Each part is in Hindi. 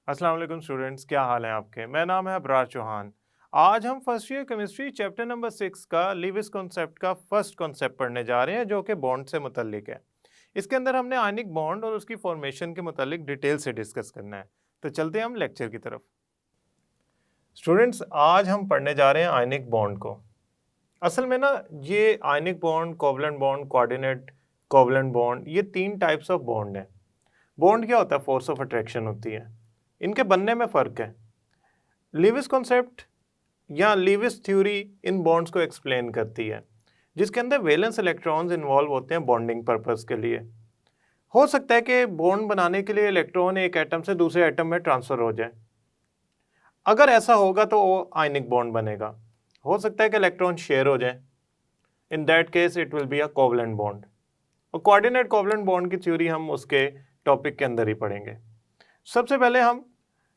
अस्सलाम वालेकुम स्टूडेंट्स, क्या हाल है आपके। मेरा नाम है अबरार चौहान। आज हम first year chemistry chapter number 6 का लीविस कॉन्सेप्ट का फर्स्ट कॉन्सेप्ट पढ़ने जा रहे हैं, जो कि बॉन्ड से मुतल्लिक है। इसके अंदर हमने आयनिक बॉन्ड और उसकी फॉर्मेशन के मुतालिक डिटेल से डिस्कस करना है। तो चलते हैं हम लेक्चर की तरफ। स्टूडेंट्स, आज हम पढ़ने जा रहे हैं आयनिक बॉन्ड को। असल में ना, ये ionic bond, covalent bond, coordinate covalent bond, ये 3 टाइप्स ऑफ बॉन्ड हैं। बॉन्ड क्या होता है? फोर्स ऑफ अट्रैक्शन होती है। इनके बनने में फ़र्क है। लीविस कॉन्सेप्ट या लीविस थ्योरी इन बॉन्ड्स को एक्सप्लेन करती है, जिसके अंदर वैलेंस इलेक्ट्रॉन्स इन्वॉल्व होते हैं बॉन्डिंग पर्पस के लिए। हो सकता है कि बॉन्ड बनाने के लिए इलेक्ट्रॉन एक एटम से दूसरे एटम में ट्रांसफर हो जाए। अगर ऐसा होगा तो वो आयनिक बॉन्ड बनेगा। हो सकता है कि इलेक्ट्रॉन शेयर हो जाए। In that case it will be a covalent bond. और कोऑर्डिनेट कोवलेंट बॉन्ड की थ्योरी हम उसके टॉपिक के अंदर ही पढ़ेंगे। सबसे पहले हम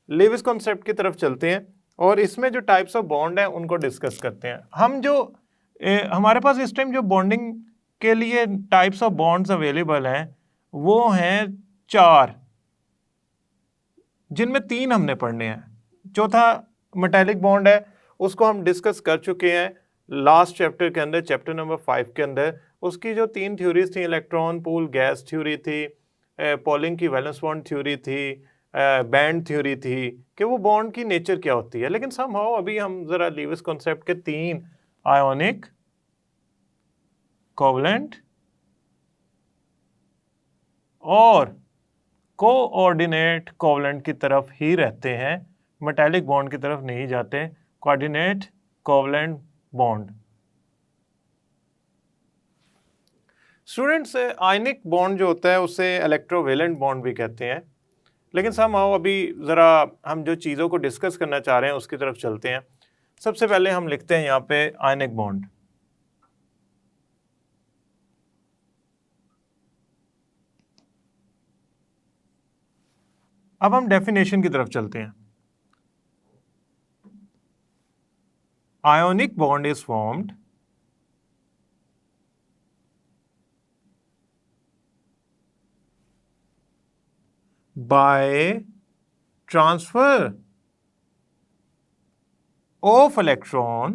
लीविस कॉन्सेप्ट की तरफ चलते हैं और इसमें जो टाइप्स ऑफ बॉन्ड हैं उनको डिस्कस करते हैं। हम जो हमारे पास इस टाइम जो बॉन्डिंग के लिए टाइप्स ऑफ बॉन्ड्स अवेलेबल हैं वो हैं 4, जिनमें 3 हमने पढ़ने हैं। चौथा मेटालिक बॉन्ड है, उसको हम डिस्कस कर चुके हैं लास्ट चैप्टर के अंदर, चैप्टर नंबर 5 के अंदर। उसकी जो 3 थ्योरीज थी, इलेक्ट्रॉन पूल गैस थ्योरी थी, पॉलिंग की वैलेंस बॉन्ड थ्योरी थी, बैंड थ्योरी थी कि वो बॉन्ड की नेचर क्या होती है। लेकिन समहाउ अभी हम जरा लीविस कॉन्सेप्ट के 3 आयोनिक, कोवलेंट और कोऑर्डिनेट कोवलेंट की तरफ ही रहते हैं, मेटालिक बॉन्ड की तरफ नहीं जाते। Coordinate covalent bond. Students, ionic bond जो होता है उसे इलेक्ट्रोवेलेंट बॉन्ड भी कहते हैं। लेकिन समहाउ अभी ज़रा हम जो चीज़ों को डिस्कस करना चाह रहे हैं उसकी तरफ चलते हैं। सबसे पहले हम लिखते हैं यहाँ पे आयनिक बॉन्ड। अब हम डेफिनेशन की तरफ चलते हैं। Ionic bond is formed by transfer of electron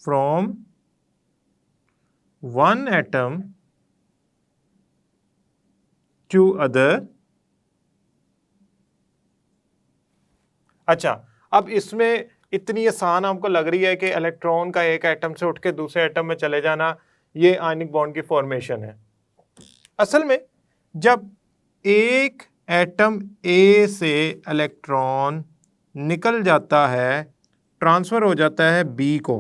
from one atom to other। अच्छा, अब इसमें इतनी आसान हमको लग रही है कि इलेक्ट्रॉन का एक एटम से उठ के दूसरे एटम में चले जाना, ये आयनिक बॉन्ड की फॉर्मेशन है। असल में जब एक एटम ए से इलेक्ट्रॉन निकल जाता है, ट्रांसफर हो जाता है बी को,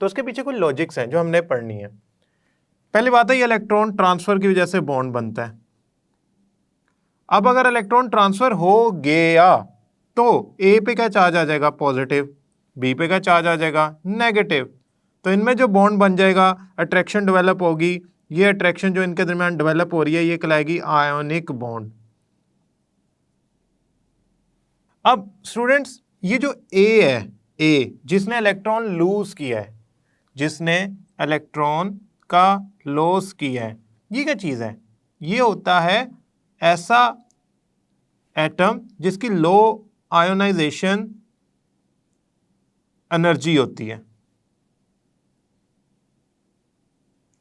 तो उसके पीछे कुछ लॉजिक्स हैं जो हमने पढ़नी है। पहली बात है, ये इलेक्ट्रॉन ट्रांसफर की वजह से बॉन्ड बनता है। अब अगर इलेक्ट्रॉन ट्रांसफर हो गया तो ए पे क्या चार्ज आ जाएगा? पॉजिटिव। बी पे क्या चार्ज आ जाएगा? नेगेटिव। तो इनमें जो बॉन्ड बन जाएगा, अट्रैक्शन डेवलप होगी। ये अट्रैक्शन जो इनके दरमियान डेवलप हो रही है ये कहलाएगी आयोनिक बॉन्ड। अब स्टूडेंट्स, ये जो ए है, ए जिसने इलेक्ट्रॉन लूज किया है, जिसने इलेक्ट्रॉन का लॉस किया है, ये क्या चीज है? ये होता है ऐसा एटम जिसकी लो आयोनाइजेशन एनर्जी होती है,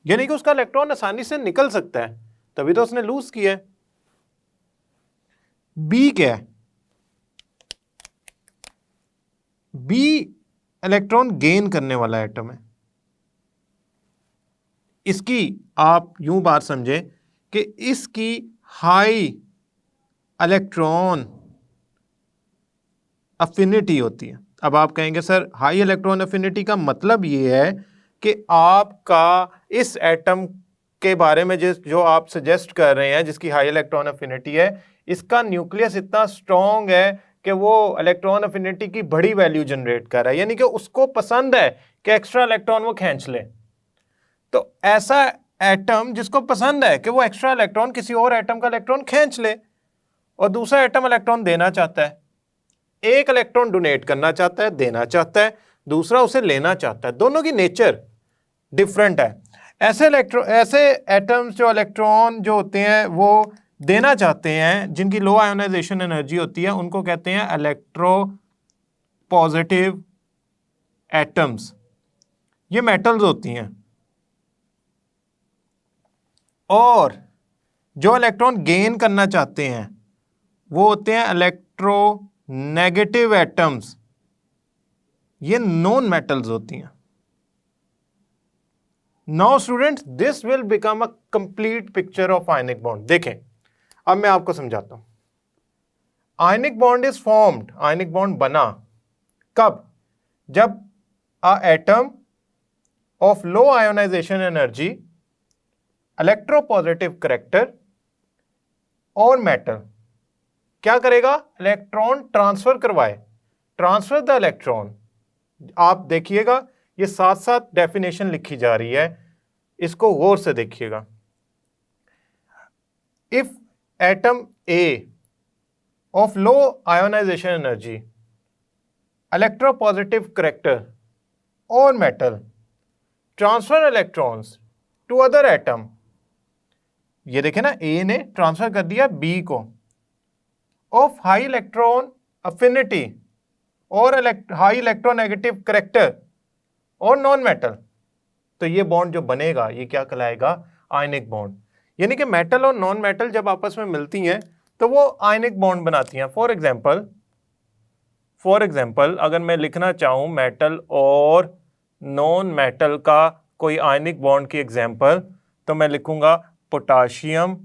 यानी कि उसका इलेक्ट्रॉन आसानी से निकल सकता है, तभी तो उसने लूज किया है। बी क्या है? बी इलेक्ट्रॉन गेन करने वाला एटम है। इसकी आप यूं बात समझे कि इसकी हाई इलेक्ट्रॉन अफिनिटी होती है। अब आप कहेंगे सर, हाई इलेक्ट्रॉन अफिनिटी का मतलब ये है कि आपका इस एटम के बारे में जो आप सजेस्ट कर रहे हैं, जिसकी हाई इलेक्ट्रॉन अफिनिटी है, इसका न्यूक्लियस इतना स्ट्रॉन्ग है कि वो इलेक्ट्रॉन अफिनिटी की बड़ी वैल्यू जनरेट कर रहा है, यानी कि उसको पसंद है कि एक्स्ट्रा इलेक्ट्रॉन वो खींच ले। तो ऐसा एटम जिसको पसंद है कि वो एक्स्ट्रा इलेक्ट्रॉन किसी और एटम का इलेक्ट्रॉन खींच ले और दूसरा एटम इलेक्ट्रॉन देना चाहता है, एक इलेक्ट्रॉन डोनेट करना चाहता है, देना चाहता है, दूसरा उसे लेना चाहता है, दोनों की नेचर डिफरेंट है। ऐसे एटम्स जो इलेक्ट्रॉन जो होते हैं वो देना चाहते हैं, जिनकी लो आयोनाइजेशन एनर्जी होती है, उनको कहते हैं इलेक्ट्रो पॉजिटिव एटम्स। ये मेटल्स होती हैं। और जो इलेक्ट्रॉन गेन करना चाहते हैं वो होते हैं इलेक्ट्रो नेगेटिव एटम्स। ये नॉन मेटल्स होती हैं। Now students, this will become a complete picture of ionic bond. देखें, अब मैं आपको समझाता हूं। Ionic bond is formed, ionic bond बना कब? जब a atom of low ionisation energy, electropositive character और मेटल क्या करेगा? इलेक्ट्रॉन ट्रांसफर करवाए। Transfer the electron. आप देखिएगा, ये साथ साथ डेफिनेशन लिखी जा रही है, इसको गौर से देखिएगा। If atom A of low ionisation energy, electropositive character और metal transfer electrons to other atom, ये देखे ना, ए ने ट्रांसफर कर दिया बी को, ऑफ हाई इलेक्ट्रॉन अफिनिटी और हाई इलेक्ट्रोनेगेटिव करैक्टर और नॉन मेटल, तो ये बॉन्ड जो बनेगा ये क्या कहलाएगा? Ionic bond. यानी कि मेटल और नॉन मेटल जब आपस में मिलती हैं तो वो आयनिक बॉन्ड बनाती हैं। फॉर एग्जाम्पल अगर मैं लिखना चाहूं मेटल और नॉन मेटल का कोई आयनिक बॉन्ड की एग्जाम्पल, तो मैं लिखूंगा पोटाशियम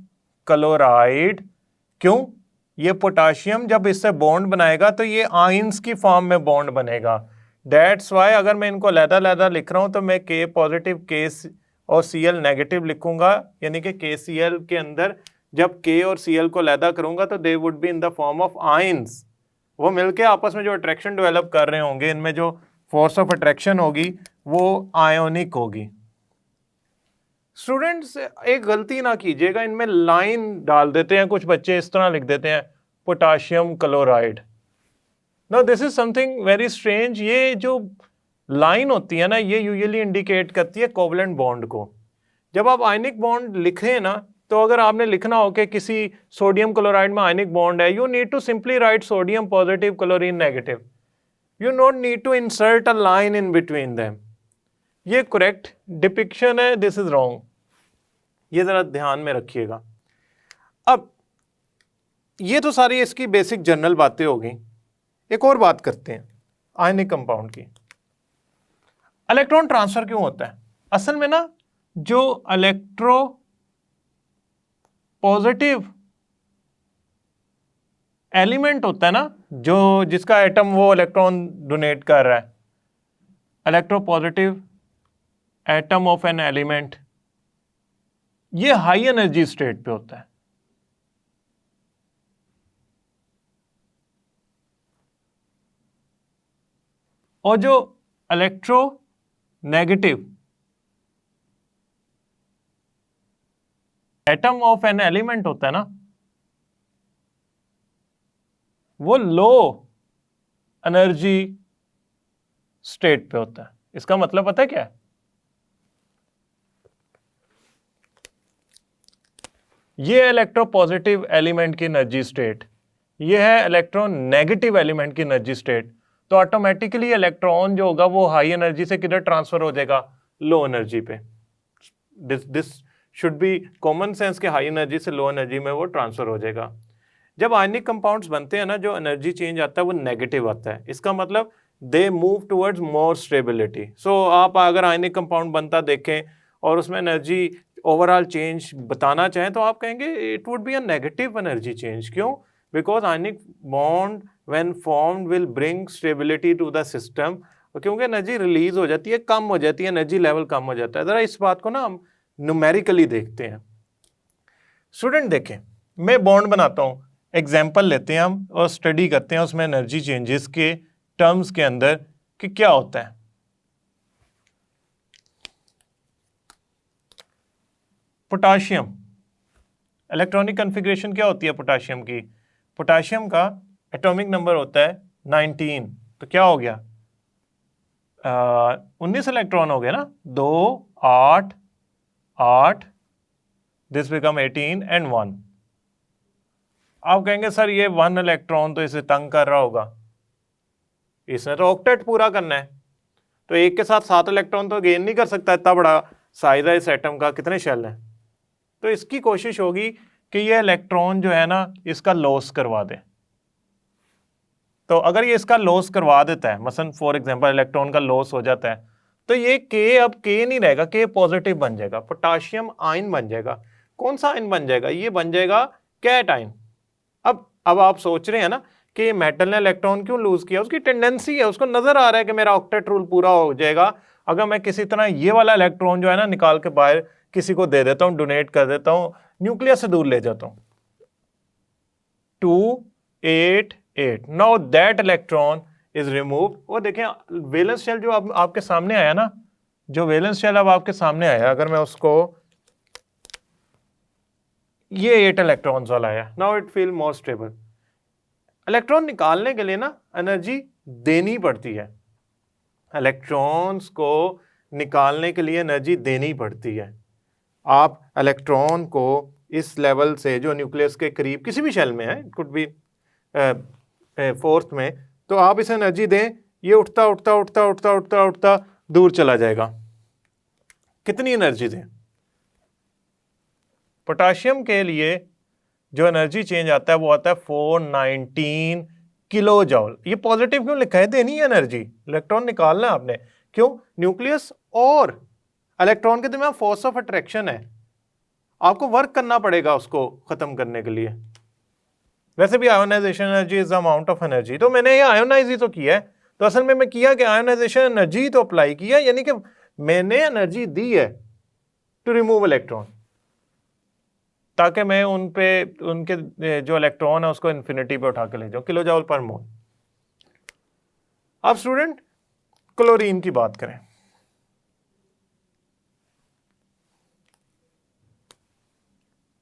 क्लोराइड। क्यों? ये पोटाशियम जब इससे बॉन्ड बनाएगा तो ये आयंस की फॉर्म में बॉन्ड बनेगा। दैट्स वाई अगर मैं इनको लहदा लिख रहा हूं तो मैं के पॉजिटिव के और Cl नेगेटिव लिखूंगा, यानी कि KCl के अंदर जब K और Cl को लहदा करूंगा तो they would be in the form of ions. वो मिलके आपस में जो अट्रैक्शन डेवलप कर रहे होंगे, इनमें जो फोर्स ऑफ अट्रैक्शन होगी वो आयोनिक होगी। स्टूडेंट्स, एक गलती ना कीजिएगा, इनमें लाइन डाल देते हैं कुछ बच्चे, इस तरह लिख देते हैं potassium chloride. Now this is something very strange. ये जो लाइन होती है ना, ये यूजुअली इंडिकेट करती है कोवलेंट बॉन्ड को। जब आप आयनिक बॉन्ड लिखें ना, तो अगर आपने लिखना हो कि किसी सोडियम क्लोराइड में आयनिक बॉन्ड है, you need to simply write sodium positive chlorine negative. You not need to insert a line in between them. ये करेक्ट डिपिक्शन है, दिस इज रॉन्ग। ये जरा ध्यान में रखिएगा। अब ये तो सारी इसकी बेसिक जनरल बातें हो गई। एक और बात करते हैं आयनिक कंपाउंड की। इलेक्ट्रॉन ट्रांसफर क्यों होता है? असल में ना, जो इलेक्ट्रो पॉजिटिव एलिमेंट होता है ना, जो जिसका एटम वो इलेक्ट्रॉन डोनेट कर रहा है, electro positive atom of an element, ये हाई एनर्जी स्टेट पे होता है। और जो electro negative atom of an element होता है ना, वो लो एनर्जी स्टेट पे होता है। इसका मतलब पता है क्या है? ये इलेक्ट्रो पॉजिटिव एलिमेंट की एनर्जी स्टेट, ये है इलेक्ट्रॉन नेगेटिव एलिमेंट की एनर्जी स्टेट। तो ऑटोमेटिकली इलेक्ट्रॉन जो होगा वो हाई एनर्जी से किधर ट्रांसफर हो जाएगा? लो एनर्जी पे। This should be common sense के हाई एनर्जी से लो एनर्जी में वो ट्रांसफर हो जाएगा। जब आयनिक कंपाउंड्स बनते हैं ना, जो एनर्जी चेंज आता है वो नेगेटिव आता है। इसका मतलब they move towards more stability. So आप अगर आयनिक कंपाउंड बनता देखें और उसमें एनर्जी ओवरऑल चेंज बताना चाहें तो आप कहेंगे it would be a negative energy change. क्यों? Because ionic bond when formed will bring stability to the system. क्योंकि एनर्जी रिलीज हो जाती है, कम हो जाती है, एनर्जी लेवल कम हो जाता है। जरा इस बात को ना हम न्यूमेरिकली देखते हैं। स्टूडेंट देखें, मैं बॉन्ड बनाता हूं, एग्जाम्पल लेते हैं हम और स्टडी करते हैं उसमें एनर्जी चेंजेस के टर्म्स के अंदर कि क्या होता है। पोटाशियम, इलेक्ट्रॉनिक कॉन्फ़िगरेशन क्या होती है पोटाशियम की? पोटाशियम का एटॉमिक नंबर होता है 19। तो क्या हो गया? 19 इलेक्ट्रॉन हो गया ना, 2 8 8, दिस बिकम 18 एंड 1। आप कहेंगे सर ये 1 इलेक्ट्रॉन तो इसे तंग कर रहा होगा, इसने तो ऑक्टेट पूरा करना है, तो एक के साथ 7 इलेक्ट्रॉन तो गेन नहीं कर सकता, इतना बड़ा साइज है इस एटम का, कितने शेल हैं। तो इसकी कोशिश होगी कि ये इलेक्ट्रॉन जो है ना इसका लॉस करवा दे। तो अगर ये इसका लॉस करवा देता है, मसलन फॉर एग्जांपल इलेक्ट्रॉन का लॉस हो जाता है, तो ये के अब के नहीं रहेगा, के पॉजिटिव बन जाएगा, पोटाशियम आयन बन जाएगा। कौन सा आयन बन जाएगा? ये बन जाएगा कैट आयन। अब आप सोच रहे हैं ना कि ये मेटल ने इलेक्ट्रॉन क्यों लूज किया, उसकी टेंडेंसी है, उसको नजर आ रहा है कि मेरा ऑक्टेट रूल पूरा हो जाएगा अगर मैं किसी तरह ये वाला इलेक्ट्रॉन जो है ना निकाल के बाहर किसी को दे देता हूं, डोनेट कर देता हूं, न्यूक्लियस से दूर ले जाता हूं। 2 8 8, now that electron is remove. वो देखें वैलेंस शेल जो आपके सामने आया ना, जो वैलेंस शेल अब आपके सामने आया, अगर मैं उसको ये 8 इलेक्ट्रॉन्स वाला आया, now it feel more stable. Electron निकालने के लिए ना एनर्जी देनी पड़ती है, इलेक्ट्रॉन्स को निकालने के लिए एनर्जी देनी पड़ती है। आप इलेक्ट्रॉन को इस लेवल से जो न्यूक्लियस के करीब किसी भी शेल में है, इट कुड बी फोर्थ में, तो आप इसे एनर्जी दें, ये उठता उठता उठता उठता उठता उठता दूर चला जाएगा। कितनी एनर्जी दें? पोटाशियम के लिए जो एनर्जी चेंज आता है वो आता है 419 किलो जॉल। ये पॉजिटिव क्यों लिखा है? देनी है एनर्जी, इलेक्ट्रॉन निकालना है आपने। क्यों? न्यूक्लियस और इलेक्ट्रॉन के दरमियान फोर्स ऑफ अट्रैक्शन है, आपको वर्क करना पड़ेगा उसको खत्म करने के लिए। वैसे भी ionisation energy is the amount of energy, तो मैंने ये आयोनाइज ही तो किया है, तो असल में मैं किया कि आयोनाइजेशन एनर्जी तो अप्लाई किया, यानी कि मैंने एनर्जी दी है टू रिमूव इलेक्ट्रॉन, ताकि मैं उनके जो इलेक्ट्रॉन है उसको इन्फिनिटी पे उठा के ले जाऊं, किलो जॉल पर मोल। अब स्टूडेंट क्लोरीन की बात करें।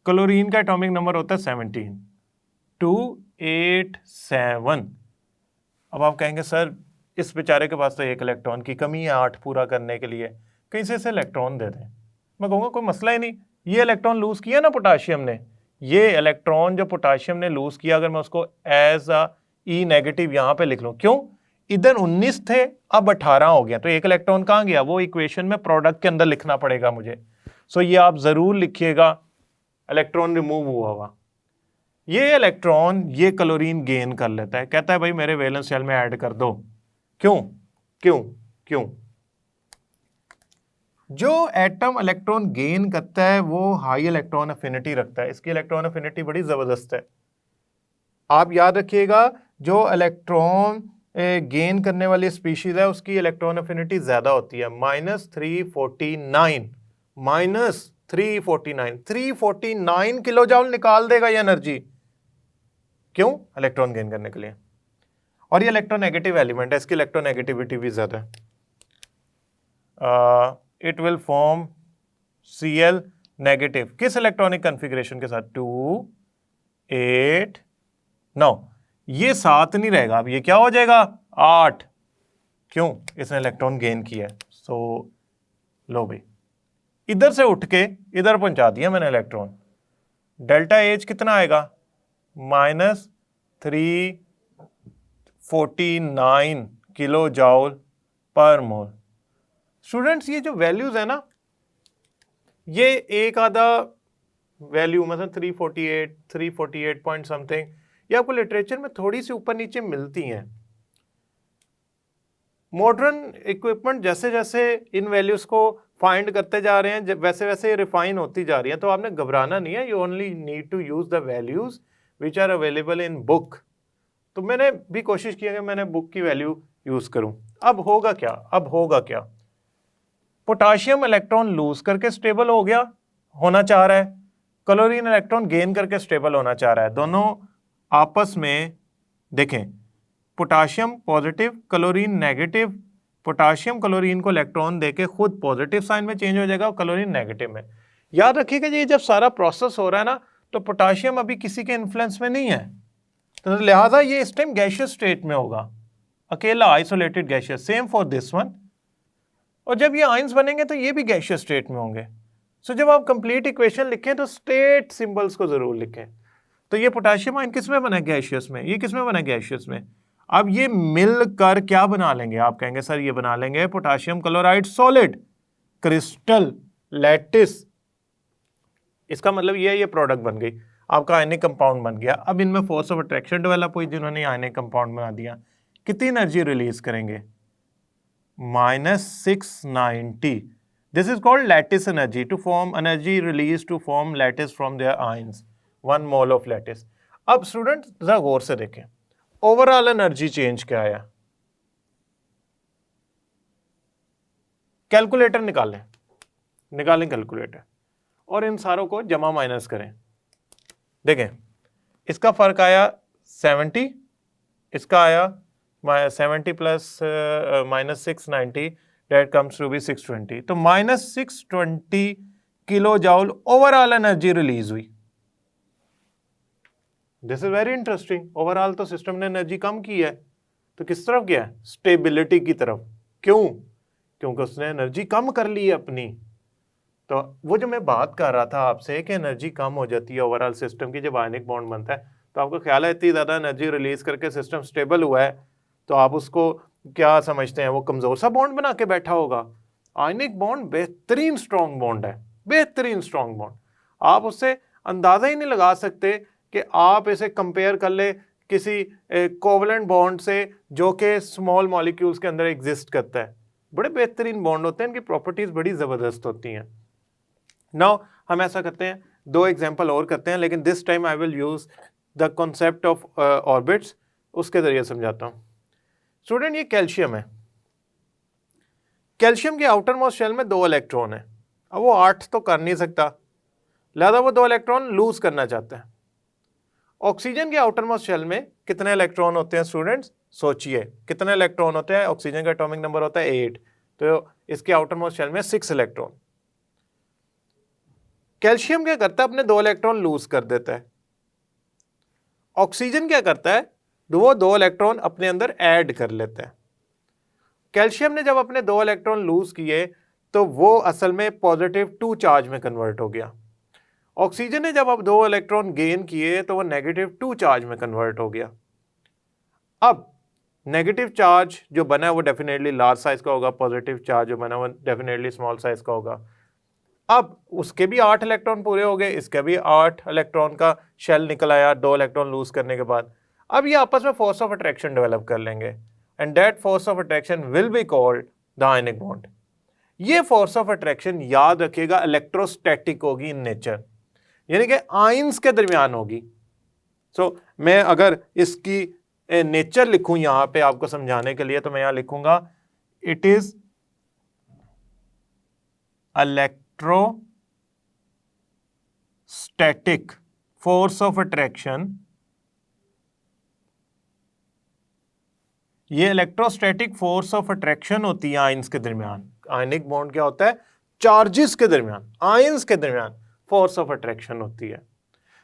क्लोरीन का एटॉमिक नंबर होता है 17, 287। अब आप कहेंगे सर इस बेचारे के पास तो एक इलेक्ट्रॉन की कमी है 8 पूरा करने के लिए, कहीं से इसे इलेक्ट्रॉन दे दें। मैं कहूँगा कोई मसला ही नहीं, ये इलेक्ट्रॉन लूज किया ना पोटाशियम ने, ये इलेक्ट्रॉन जो पोटाशियम ने लूज किया, अगर मैं उसको एज अ ई नेगेटिव यहाँ पे लिख लूँ, क्यों? इधर 19 थे, अब 18 हो गया, तो एक इलेक्ट्रॉन कहाँ गया? वो इक्वेशन में प्रोडक्ट के अंदर लिखना पड़ेगा मुझे। सो ये आप जरूर लिखिएगा, इलेक्ट्रॉन रिमूव हुआ हुआ। ये इलेक्ट्रॉन ये क्लोरीन गेन कर लेता है, कहता है भाई मेरे वैलेंस शेल में ऐड कर दो। क्यों क्यों क्यों? जो एटम इलेक्ट्रॉन गेन करता है वो हाई इलेक्ट्रॉन एफिनिटी रखता है, इसकी इलेक्ट्रॉन एफिनिटी बड़ी जबरदस्त है। आप याद रखिएगा, जो इलेक्ट्रॉन गेन करने वाली स्पीशीज है उसकी इलेक्ट्रॉन एफिनिटी ज्यादा होती है, -349, -349 किलो जॉल निकाल देगा ये एनर्जी। क्यों? इलेक्ट्रॉन गेन करने के लिए। और ये इलेक्ट्रोनेगेटिव एलिमेंट है, इसकी इलेक्ट्रोनेगेटिविटी भी ज्यादा है। It will form Cl negative, किस इलेक्ट्रॉनिक कॉन्फ़िगरेशन के साथ? 2 8 9। ये 7 नहीं रहेगा, अब ये क्या हो जाएगा? 8। क्यों? इसने इलेक्ट्रॉन गेन किया है। सो लो भाई, इधर से उठ के इधर पहुंचा दिया मैंने इलेक्ट्रॉन। डेल्टा एच कितना आएगा? -349 किलो जॉल पर मोल। स्टूडेंट्स ये जो वैल्यूज है ना, ये एक आधा वैल्यू मतलब 348 348 पॉइंट समथिंग, ये आपको लिटरेचर में थोड़ी सी ऊपर नीचे मिलती हैं। मॉडर्न इक्विपमेंट जैसे जैसे इन वैल्यूज को फाइंड करते जा रहे हैं, वैसे वैसे रिफाइन होती जा रही है, तो आपने घबराना नहीं है। You only need to use the values which are available in book. तो मैंने भी कोशिश की है कि मैंने बुक की वैल्यू यूज करूं। अब होगा क्या? पोटाशियम इलेक्ट्रॉन लूज करके स्टेबल हो गया, होना चाह रहा है, क्लोरीन इलेक्ट्रॉन गेन करके स्टेबल होना चाह रहा है। दोनों आपस में देखें, potassium positive chlorine negative, potassium chlorine को इलेक्ट्रॉन देके खुद पॉजिटिव साइन में चेंज हो जाएगा और क्लोरीन नेगेटिव में। याद रखिएगा ये जब सारा प्रोसेस हो रहा है ना, तो पोटाशियम अभी किसी के इन्फ्लुएंस में नहीं है, तो लिहाजा ये इस टाइम गैसियस स्टेट में होगा, अकेला isolated gaseous. Same for this one. और जब ये आयंस बनेंगे तो ये भी गैसियस स्टेट में होंगे। सो जब आप कंप्लीट इक्वेशन लिखें तो स्टेट सिंबल्स को जरूर लिखें। तो ये पोटेशियम आयन किस में बना, गैसियस में, ये किस में बना, गैसियस में। अब ये मिलकर क्या बना लेंगे, आप कहेंगे सर ये बना लेंगे potassium chloride solid crystal lattice. इसका मतलब ये प्रोडक्ट बन गई, आपका आयनिक कंपाउंड बन गया। अब इनमें फोर्स ऑफ अट्रैक्शन डेवलप हुई, जिन्होंने आयनिक कंपाउंड बना दिया। कितनी एनर्जी रिलीज करेंगे, -690। This is called lattice energy, to form energy release to form lattice from their ions, 1 mole of lattice. अब स्टूडेंट जरा गौर से देखें, ओवरऑल एनर्जी चेंज क्या आया, कैलकुलेटर निकालें कैलकुलेटर और इन सारों को जमा माइनस करें। देखें इसका फर्क आया 70, इसका आया 70 plus -690, that comes to be 620। तो -620 kilo joule overall energy release हुई। This is very interesting. Overall तो सिस्टम ने एनर्जी कम की है, तो किस तरफ गया है, स्टेबिलिटी की तरफ। क्यों, क्योंकि उसने एनर्जी कम कर ली है अपनी। तो वो जो मैं बात कर रहा था आपसे कि एनर्जी कम हो जाती है ओवरऑल सिस्टम की जब आयनिक बॉन्ड बनता है, तो आपको ख्याल है इतनी ज़्यादा एनर्जी रिलीज करके सिस्टम स्टेबल हुआ है, तो आप उसको क्या समझते हैं, वो कमज़ोर सा बॉन्ड बना के बैठा होगा। आयनिक बॉन्ड बेहतरीन स्ट्रॉन्ग बॉन्ड है, बेहतरीन स्ट्रॉन्ग बॉन्ड। आप उससे अंदाज़ा ही नहीं लगा सकते कि आप इसे कंपेयर कर ले किसी कोवलेंट बॉन्ड से जो कि स्मॉल मॉलिक्यूल्स के अंदर एग्जिस्ट करता है। बड़े बेहतरीन बॉन्ड होते हैं, इनकी प्रॉपर्टीज़ बड़ी ज़बरदस्त होती हैं। नाउ हम ऐसा करते हैं, 2 एग्जाम्पल और करते हैं, लेकिन this time I will use the concept of orbits, उसके जरिए समझाता हूं। स्टूडेंट ये कैल्शियम है, कैल्शियम के आउटर मोस्ट शेल में 2 इलेक्ट्रॉन है। अब वो 8 तो कर नहीं सकता, लिहाजा वो 2 इलेक्ट्रॉन लूज करना चाहता है। ऑक्सीजन के आउटर मोस्ट शेल में कितने इलेक्ट्रॉन होते हैं स्टूडेंट्स, सोचिए कितने इलेक्ट्रॉन होते हैं। ऑक्सीजन का एटॉमिक नंबर होता है 8, तो इसके आउटर मोस्ट शेल में 6 इलेक्ट्रॉन। कैल्शियम क्या करता है, अपने 2 इलेक्ट्रॉन लूज कर देता है। ऑक्सीजन क्या करता है, वो 2 इलेक्ट्रॉन अपने अंदर ऐड कर लेता है। कैल्शियम ने जब अपने 2 इलेक्ट्रॉन लूज किए तो वो असल में +2 चार्ज में कन्वर्ट हो गया। ऑक्सीजन ने जब अब 2 इलेक्ट्रॉन गेन किए तो वो -2 चार्ज में कन्वर्ट हो गया। अब नेगेटिव चार्ज जो बना है वो डेफिनेटली लार्ज साइज का होगा, पॉजिटिव चार्ज जो बना है वो डेफिनेटली स्मॉल साइज का होगा। अब उसके भी 8 इलेक्ट्रॉन पूरे हो गए, इसके भी 8 इलेक्ट्रॉन का शेल निकल आया 2 इलेक्ट्रॉन लूज करने के बाद। अब ये आपस में फोर्स ऑफ अट्रैक्शन डेवलप कर लेंगे, and that force of attraction will be called the ionic bond. ये फोर्स ऑफ अट्रैक्शन याद रखिएगा इलेक्ट्रोस्टैटिक होगी इन नेचर, यानी कि आयंस के दरमियान होगी। सो मैं अगर इसकी नेचर लिखूं यहां पे आपको समझाने के लिए, तो मैं यहां लिखूंगा it is electrostatic force of attraction. ये इलेक्ट्रोस्टैटिक फोर्स ऑफ अट्रैक्शन होती है आयंस के दरमियान। आयनिक बॉन्ड क्या होता है, चार्जेस के दरमियान, आयंस के दरमियान फोर्स ऑफ अट्रैक्शन होती है।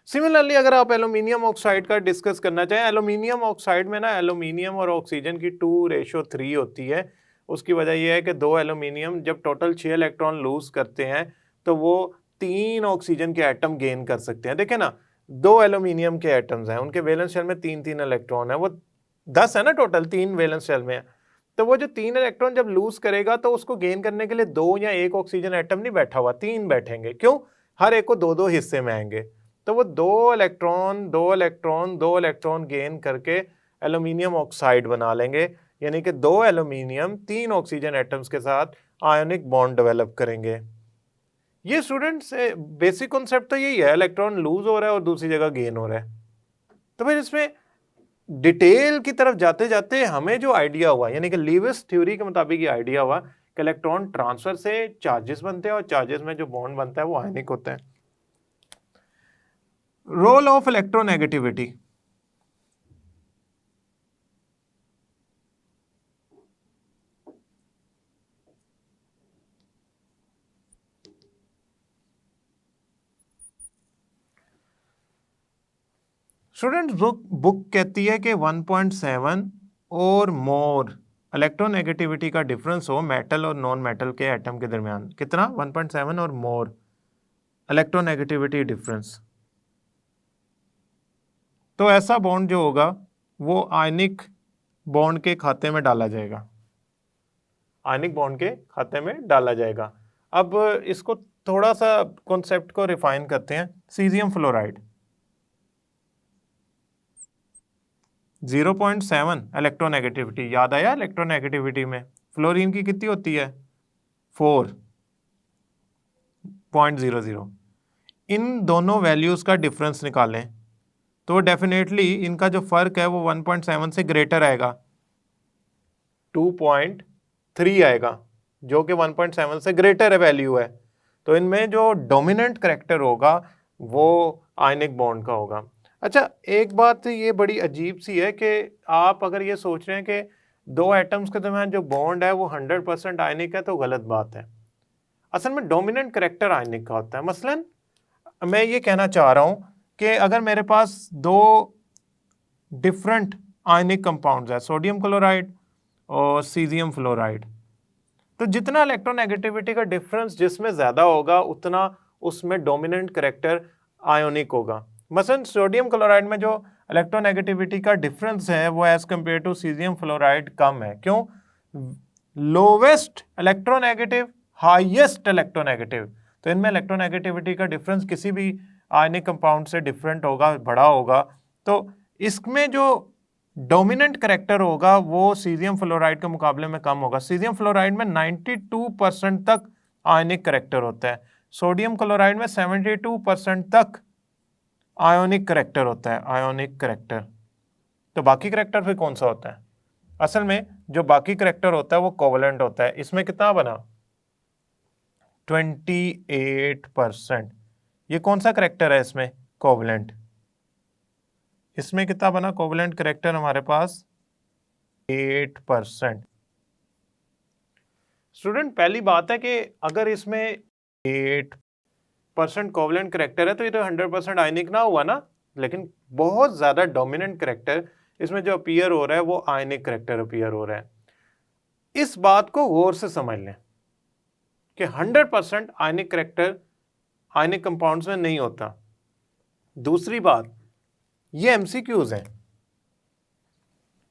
सिमिलरली अगर आप एल्यूमिनियम ऑक्साइड का डिस्कस करना चाहें, एल्यूमिनियम ऑक्साइड में ना एल्यूमिनियम और ऑक्सीजन की 2:3 होती है। उसकी वजह यह है कि 2 एल्यूमिनियम जब टोटल 6 इलेक्ट्रॉन लूज करते हैं तो वो 3 ऑक्सीजन के एटम गेन कर सकते हैं। देखें ना, 2 एल्यूमिनियम के एटम्स हैं, उनके वैलेंस शेल में 3-3 इलेक्ट्रॉन है, वो 10 है ना टोटल, 3 वैलेंस शेल में है। तो वो जो 3 इलेक्ट्रॉन जब लूज करेगा तो उसको गेन करने के लिए 2 या 1 ऑक्सीजन एटम नहीं बैठा हुआ, 3 बैठेंगे। क्यों, हर एक को 2-2 हिस्से में आएंगे। तो वो 2 इलेक्ट्रॉन गेन करके एल्यूमिनियम ऑक्साइड बना लेंगे, यानी कि 2 एल्यूमिनियम 3 ऑक्सीजन एटम्स के साथ आयोनिक बॉन्ड डेवलप करेंगे। ये स्टूडेंट्स बेसिक कॉन्सेप्ट तो यही है, इलेक्ट्रॉन लूज हो रहा है और दूसरी जगह गेन हो रहा है। तो फिर इसमें डिटेल की तरफ जाते जाते हमें जो आइडिया हुआ, यानी कि लीविस थ्योरी के मुताबिक ये आइडिया हुआ कि इलेक्ट्रॉन ट्रांसफर से चार्जेस बनते हैं और चार्जेस में जो बॉन्ड बनता है वो आयनिक होता है। Role of electronegativity. Student book कहती है कि 1.7 और मोर इलेक्ट्रोनेगेटिविटी का डिफरेंस हो मेटल और नॉन मेटल के एटम के दरमियान। कितना, 1.7 और मोर। Electronegativity difference. तो ऐसा बॉन्ड जो होगा वो आयनिक बॉन्ड के खाते में डाला जाएगा, आयनिक बॉन्ड के खाते में डाला जाएगा। अब इसको थोड़ा सा कॉन्सेप्ट को रिफाइन करते हैं। सीजियम फ्लोराइड 0.7 इलेक्ट्रोनेगेटिविटी, याद आया इलेक्ट्रोनेगेटिविटी में? फ्लोरीन की कितनी होती है? 4.00। इन दोनों वैल्यूज का डिफरेंस निकालें तो डेफिनेटली इनका जो फर्क है वो 1.7 से ग्रेटर आएगा, 2.3 आएगा, जो कि 1.7 से ग्रेटर है वैल्यू है। तो इनमें जो डोमिनेंट करैक्टर होगा वो आयनिक बॉन्ड का होगा। अच्छा, एक बात ये बड़ी अजीब सी है कि आप अगर ये सोच रहे हैं कि दो एटम्स के दरमियान जो बॉन्ड है वो 100% आयनिक है, तो गलत बात है। असल में डोमिनेंट करैक्टर आयनिक का होता है। मसलन मैं ये कहना चाह रहा हूं कि अगर मेरे पास दो डिफरेंट आयनिक कंपाउंड्स है, सोडियम क्लोराइड और सीजियम फ्लोराइड, तो जितना इलेक्ट्रोनेगेटिविटी का डिफरेंस जिसमें ज़्यादा होगा उतना उसमें डोमिनेंट करैक्टर आयोनिक होगा। मसलन सोडियम क्लोराइड में जो इलेक्ट्रोनेगेटिविटी का डिफरेंस है वो as compare to caesium fluoride कम है। क्यों? Lowest electronegative, highest electronegative. तो इनमें इलेक्ट्रोनेगेटिविटी का डिफरेंस किसी भी आयनिक कंपाउंड से डिफरेंट होगा, बड़ा होगा। तो इसमें जो डोमिनेंट करैक्टर होगा वो सीजियम फ्लोराइड के मुकाबले में कम होगा। सीजियम फ्लोराइड में 92% तक आयनिक करैक्टर होता है, सोडियम क्लोराइड में 72% तक आयोनिक करैक्टर होता है, आयोनिक करैक्टर। तो बाकी करैक्टर फिर कौन सा होता है? असल में जो बाकी करैक्टर होता है वो कोवलेंट होता है। इसमें कितना बना? 28%। ये कौन सा करैक्टर है इसमें? कोवलेंट। इसमें कितना बना कोवलेंट करैक्टर हमारे पास? 8%। स्टूडेंट, पहली बात है कि अगर इसमें 8% कोवलेंट करैक्टर है तो ये तो 100% आयनिक ना हुआ ना, लेकिन बहुत ज़्यादा डोमिनेंट करैक्टर इसमें जो अपीयर हो रहा है वो आयनिक करैक्टर अपीयर हो रहा है। इस बात को गौर से समझ लें कि 100% आयनिक करैक्टर आयनिक कंपाउंड्स में नहीं होता। दूसरी बात, ये एमसीक्यूज हैं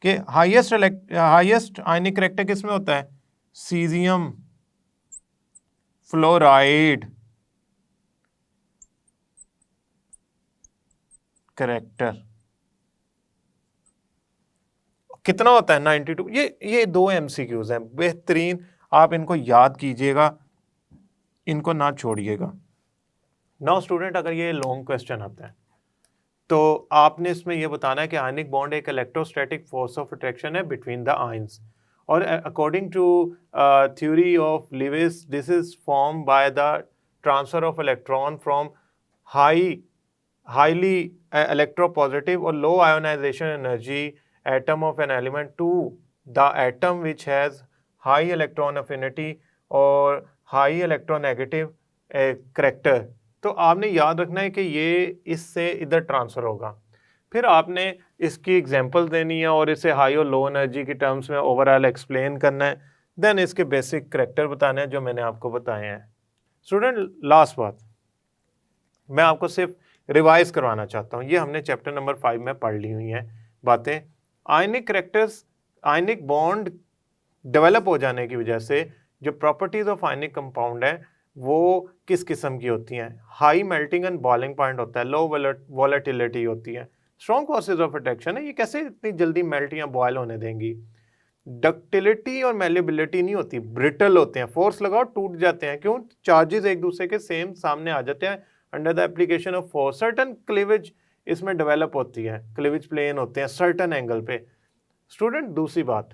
कि हाईएस्ट आयनिक करैक्टर किस में होता है? सीजियम फ्लोराइड करैक्टर कितना होता है? 92। ये दो एमसीक्यूज हैं, बेहतरीन, आप इनको याद कीजिएगा, इनको ना छोड़िएगा। नाउ स्टूडेंट, अगर ये लॉन्ग क्वेश्चन आता है तो आपने इसमें यह बताना है कि आयनिक बॉन्ड एक इलेक्ट्रोस्टैटिक फोर्स ऑफ अट्रैक्शन है बिटवीन द आयंस, और according to theory of Lewis this is form by the transfer of electron from highly electropositive or low ionization energy atom of an element to the atom which has high electron affinity or high electronegative character। तो आपने याद रखना है कि ये इससे इधर ट्रांसफ़र होगा। फिर आपने इसकी एग्जांपल देनी है और इसे हाई और लो एनर्जी की टर्म्स में ओवरऑल एक्सप्लेन करना है, देन इसके बेसिक करैक्टर बताने हैं जो मैंने आपको बताए हैं। स्टूडेंट, लास्ट बात मैं आपको सिर्फ रिवाइज करवाना चाहता हूँ, ये हमने चैप्टर नंबर 5 में पढ़ ली हुई हैं बातें। आयनिक करैक्टर्स, आयनिक बॉन्ड डेवलप हो जाने की वजह से जो प्रॉपर्टीज ऑफ आयनिक कंपाउंड है वो किस किस्म की होती हैं? High melting and boiling point होता है, लो वॉलेटिलिटी होती है, स्ट्रॉन्ग फोर्सेज ऑफ अट्रैक्शन है, ये कैसे इतनी जल्दी मेल्ट या बॉयल होने देंगी। डक्टिलिटी और मेल्लेबिलिटी नहीं होती, ब्रिटल होते हैं, फोर्स लगाओ टूट जाते हैं। क्यों? चार्जेस एक दूसरे के सेम सामने आ जाते हैं under the application of force. Certain cleavage इसमें डेवलप होती है, क्लीवेज प्लेन होते हैं सर्टन एंगल पे। स्टूडेंट, दूसरी बात,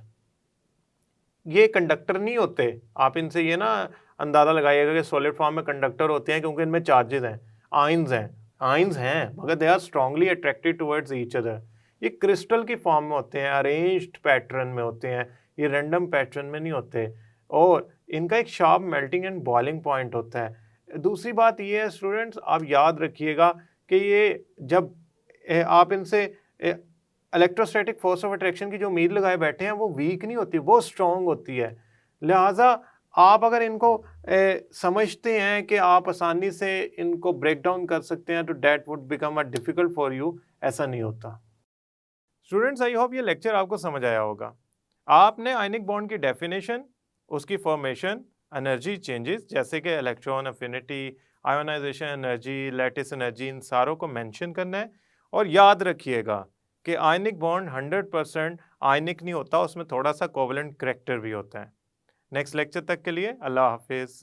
ये कंडक्टर नहीं होते, आप इनसे ये ना अंदाज़ा लगाइएगा कि सॉलिड फॉर्म में कंडक्टर होते हैं क्योंकि इनमें चार्जेस हैं, आयंस हैं मगर they are strongly attracted towards each other. ये क्रिस्टल की फॉर्म में होते हैं, अरेंज्ड पैटर्न में होते हैं, ये रैंडम पैटर्न में नहीं होते, और इनका एक sharp melting and boiling point होता है। दूसरी बात ये है स्टूडेंट्स, आप याद रखिएगा कि ये जब आप इनसे इलेक्ट्रोस्टैटिक फोर्स ऑफ अट्रैक्शन की जो उम्मीद लगाए बैठे हैं वो वीक नहीं होती, वो स्ट्रॉन्ग होती है। लिहाजा आप अगर इनको समझते हैं कि आप आसानी से इनको ब्रेक डाउन कर सकते हैं तो that would become a difficult for you, ऐसा नहीं होता। स्टूडेंट्स, आई होप ये लेक्चर आपको समझ आया होगा। आपने आयनिक बॉन्ड की डेफिनेशन, उसकी फॉर्मेशन, एनर्जी चेंजेस जैसे कि electron affinity, ionisation energy, lattice energy, इन सारों को मेंशन करना है। और याद रखिएगा कि आयनिक बॉन्ड 100% आयनिक नहीं होता, उसमें थोड़ा सा कोवलेंट करैक्टर भी होता है। नेक्स्ट लेक्चर तक के लिए अल्लाह हाफिज़।